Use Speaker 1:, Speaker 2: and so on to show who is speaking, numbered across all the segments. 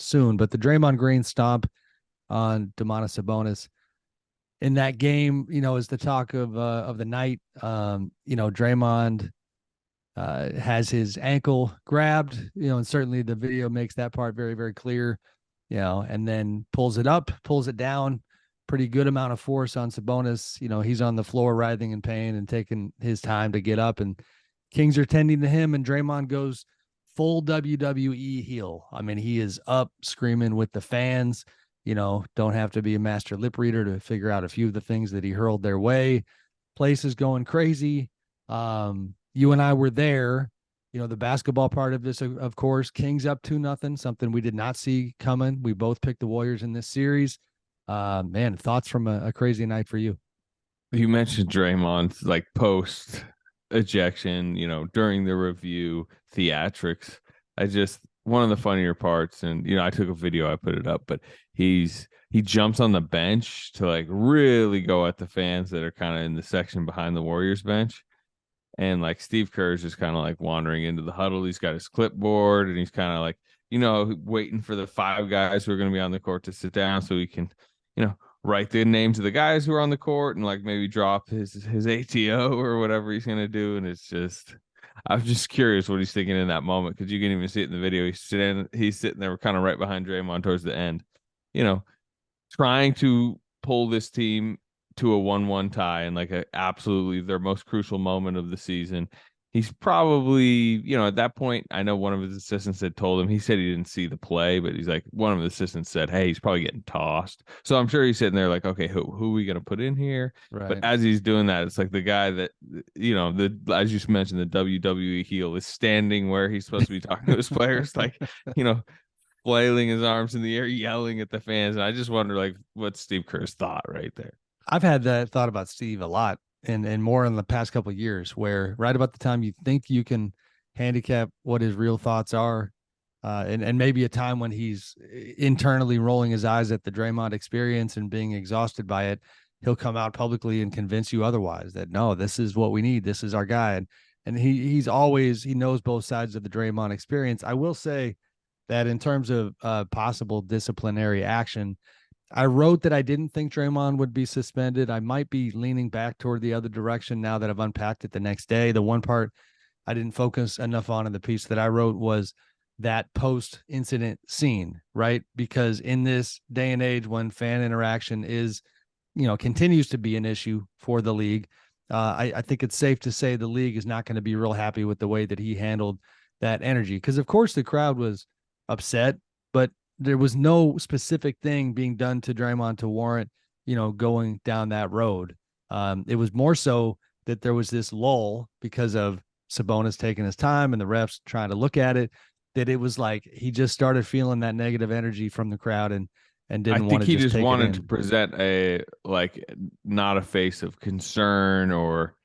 Speaker 1: soon. But the Draymond Green stomp on Domantas Sabonis in that game, is the talk of the night. Draymond has his ankle grabbed, and certainly the video makes that part very, very clear, and then pulls it up, pulls it down, pretty good amount of force on Sabonis. He's on the floor writhing in pain and taking his time to get up, and Kings are tending to him, and Draymond goes full WWE heel. I mean, he is up screaming with the fans. Don't have to be a master lip reader to figure out a few of the things that he hurled their way. Place is going crazy. You and I were there. The basketball part of this, of course, Kings up 2-0, something we did not see coming. We both picked the Warriors in this series. Man, thoughts from a crazy night for you?
Speaker 2: You mentioned Draymond's like post ejection, during the review theatrics. One of the funnier parts, and I took a video, I put it up, but he jumps on the bench to like really go at the fans that are kind of in the section behind the Warriors bench. And like Steve Kerr is just kind of like wandering into the huddle. He's got his clipboard and he's kind of like, waiting for the 5 guys who are going to be on the court to sit down so he can, write the names of the guys who are on the court and like maybe drop his ATO or whatever he's going to do. And I'm just curious what he's thinking in that moment, because you can even see it in the video. He's sitting there kind of right behind Draymond towards the end, trying to pull this team to a 1-1 tie and like absolutely their most crucial moment of the season. He's probably, at that point, I know one of his assistants had told him, he said he didn't see the play, but he's like, one of the assistants said, hey, he's probably getting tossed. So I'm sure he's sitting there like, okay, who are we going to put in here?
Speaker 1: Right.
Speaker 2: But as he's doing that, it's like the guy that, as you mentioned, the WWE heel is standing where he's supposed to be talking to his players, like, flailing his arms in the air, yelling at the fans. And I just wonder, like, what Steve Kerr's thought right there.
Speaker 1: I've had that thought about Steve a lot, and more in the past couple of years, where right about the time you think you can handicap what his real thoughts are, and maybe a time when he's internally rolling his eyes at the Draymond experience and being exhausted by it, he'll come out publicly and convince you otherwise, that no, this is what we need, this is our guy. And he knows both sides of the Draymond experience. I will say that in terms of possible disciplinary action, I wrote that I didn't think Draymond would be suspended. I might be leaning back toward the other direction now that I've unpacked it the next day. The one part I didn't focus enough on in the piece that I wrote was that post-incident scene, right? Because in this day and age when fan interaction is, continues to be an issue for the league, I think it's safe to say the league is not going to be real happy with the way that he handled that energy. Because, of course, the crowd was upset, but there was no specific thing being done to Draymond to warrant, going down that road. It was more so that there was this lull because of Sabonis taking his time and the refs trying to look at it, that it was like he just started feeling that negative energy from the crowd and didn't want to
Speaker 2: he just
Speaker 1: take
Speaker 2: wanted to present not a face of concern or,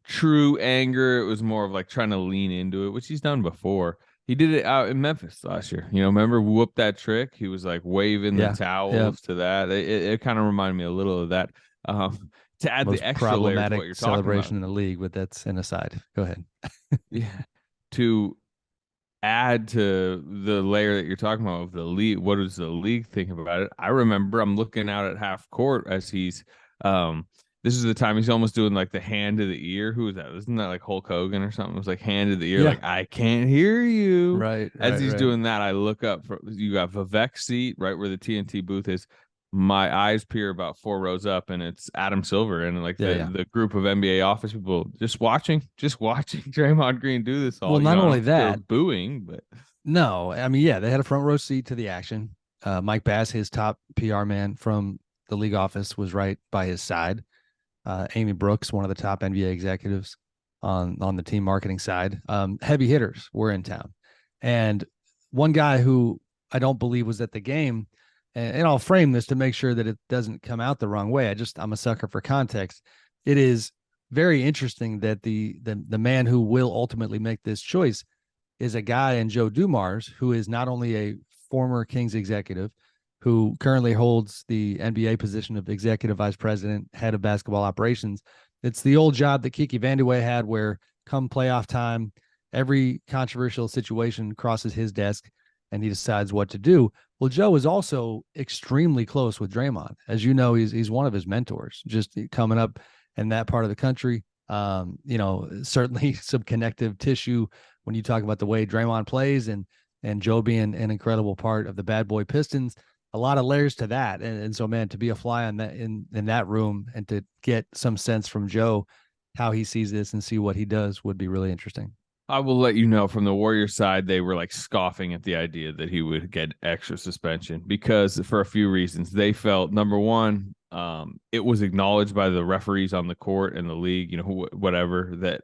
Speaker 2: true anger. It was more of like trying to lean into it, which he's done before. He did it out in Memphis last year. Remember whoop that trick? He was like waving the towels to that. It kind of reminded me a little of that. To add
Speaker 1: Most
Speaker 2: the extra layer to what you're talking
Speaker 1: celebration
Speaker 2: about.
Speaker 1: in the league, but that's an aside. Go ahead.
Speaker 2: Yeah. To add to the layer that you're talking about of the league, what does the league think about it? I remember I'm looking out at half court as he's this is the time he's almost doing like the hand to the ear. Who was that? Isn't that like Hulk Hogan or something? It was like hand to the ear, like I can't hear you.
Speaker 1: Right.
Speaker 2: As he's doing that, I look up you got Vivek's seat right where the TNT booth is. My eyes peer about 4 rows up, and it's Adam Silver and like the group of NBA office people just watching Draymond Green do this all.
Speaker 1: Well, not only that,
Speaker 2: they're booing, but
Speaker 1: no, I mean, they had a front row seat to the action. Mike Bass, his top PR man from the league office, was right by his side. Amy Brooks, one of the top NBA executives on the team marketing side. Heavy hitters were in town. And one guy who I don't believe was at the game, and I'll frame this to make sure that it doesn't come out the wrong way. I'm a sucker for context. It is very interesting that the man who will ultimately make this choice is a guy in Joe Dumars, who is not only a former Kings executive, who currently holds the NBA position of executive vice president, head of basketball operations. It's the old job that Kiki Vandeweghe had, where come playoff time, every controversial situation crosses his desk. and he decides what to do. Well, Joe is also extremely close with Draymond. As you know, he's one of his mentors, just coming up in that part of the country. Certainly some connective tissue when you talk about the way Draymond plays and Joe being an incredible part of the Bad Boy Pistons. A lot of layers to that, and so man, to be a fly on that in that room and to get some sense from Joe how he sees this and see what he does would be really interesting.
Speaker 2: I will let you know from the Warriors side, they were like scoffing at the idea that he would get extra suspension because for a few reasons. They felt, number one, it was acknowledged by the referees on the court and the league, whatever, that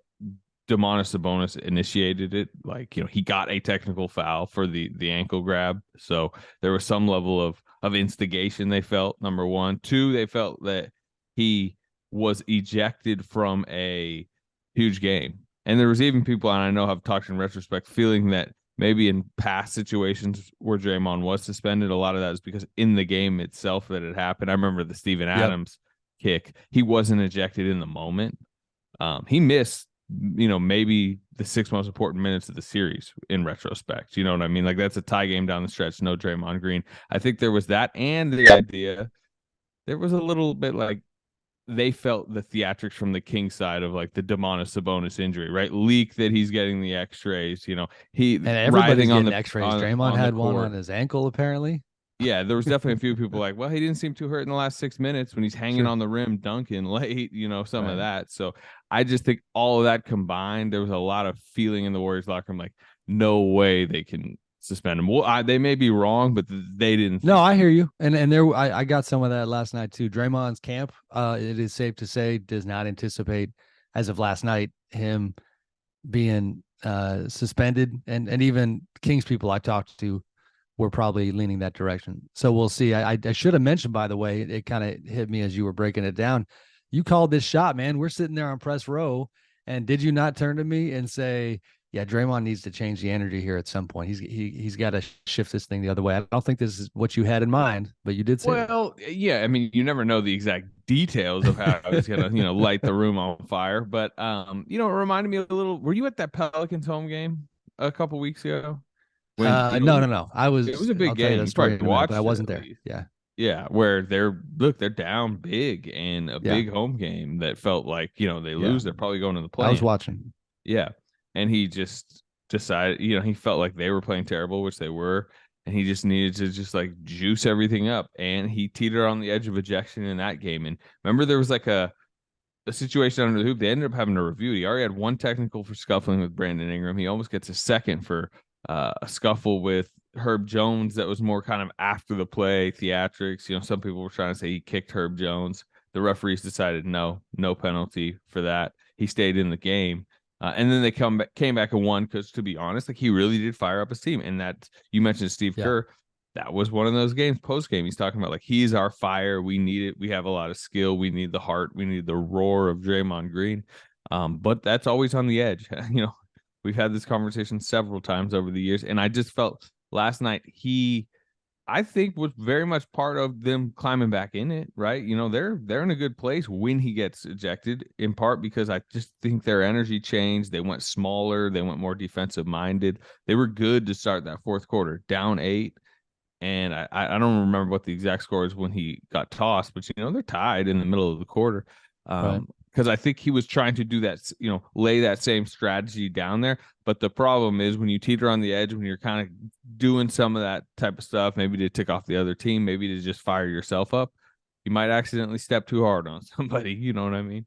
Speaker 2: Domantas Sabonis initiated it. Like, he got a technical foul for the ankle grab. So there was some level of instigation they felt, number one. Two, they felt that he was ejected from a huge game. And there was even people, and I know have talked in retrospect, feeling that maybe in past situations where Draymond was suspended, a lot of that is because in the game itself that it happened. I remember the Steven Adams kick. He wasn't ejected in the moment. He missed, maybe the 6 most important minutes of the series in retrospect. You know what I mean? Like, that's a tie game down the stretch. No Draymond Green. I think there was that, and the idea, there was a little bit like, they felt the theatrics from the Kings side of like the Domantas Sabonis injury, right? Leak that he's getting the X-rays, he
Speaker 1: And everybody's
Speaker 2: on
Speaker 1: getting
Speaker 2: the
Speaker 1: X-rays. Draymond had one on his ankle, apparently.
Speaker 2: Yeah, there was definitely a few people like, well, he didn't seem too hurt in the last 6 minutes when he's hanging on the rim, dunking late, some of that. So I just think all of that combined, there was a lot of feeling in the Warriors locker room, like, no way they can suspend him. Well, they may be wrong, but they didn't.
Speaker 1: No, I hear you. And there, I got some of that last night too. Draymond's camp, it is safe to say, does not anticipate, as of last night, him being suspended. And even Kings people I talked to were probably leaning that direction. So we'll see. I should have mentioned, by the way, it kind of hit me as you were breaking it down. You called this shot, man. We're sitting there on press row, and did you not turn to me and say, yeah, Draymond needs to change the energy here at some point. He's got to shift this thing the other way. I don't think this is what you had in mind, but you did say that.
Speaker 2: Well, yeah, I mean, you never know the exact details of how he's gonna, light the room on fire. But it reminded me a little. Were you at that Pelicans home game a couple weeks ago?
Speaker 1: No. I was.
Speaker 2: It was a big
Speaker 1: I'll tell you
Speaker 2: game.
Speaker 1: that
Speaker 2: You
Speaker 1: story
Speaker 2: probably
Speaker 1: in a minute,
Speaker 2: watched
Speaker 1: but I
Speaker 2: it
Speaker 1: wasn't
Speaker 2: at
Speaker 1: there.
Speaker 2: least.
Speaker 1: Yeah.
Speaker 2: Yeah, where they're down big in a big home game that felt like, they lose, they're probably going to the play.
Speaker 1: I was watching.
Speaker 2: Yeah. And he just decided, he felt like they were playing terrible, which they were, and he just needed to just like juice everything up. And he teetered on the edge of ejection in that game. And remember, there was like a situation under the hoop. They ended up having to review it. He already had one technical for scuffling with Brandon Ingram. He almost gets a second for a scuffle with Herb Jones that was more kind of after the play theatrics. Some people were trying to say he kicked Herb Jones. The referees decided no penalty for that. He stayed in the game. And then they came back and won because, to be honest, like, he really did fire up his team. And that, you mentioned Steve Kerr, that was one of those games post game. He's talking about like, he's our fire. We need it. We have a lot of skill. We need the heart. We need the roar of Draymond Green. But that's always on the edge. We've had this conversation several times over the years, and I just felt last night I think was very much part of them climbing back in it, right? They're in a good place when he gets ejected, in part because I just think their energy changed. They went smaller. They went more defensive minded. They were good to start that fourth quarter, down 8. And I don't remember what the exact score is when he got tossed, but they're tied in the middle of the quarter. Because I think he was trying to do that, lay that same strategy down there. But the problem is when you teeter on the edge, when you're kind of doing some of that type of stuff, maybe to tick off the other team, maybe to just fire yourself up, you might accidentally step too hard on somebody. You know what I mean?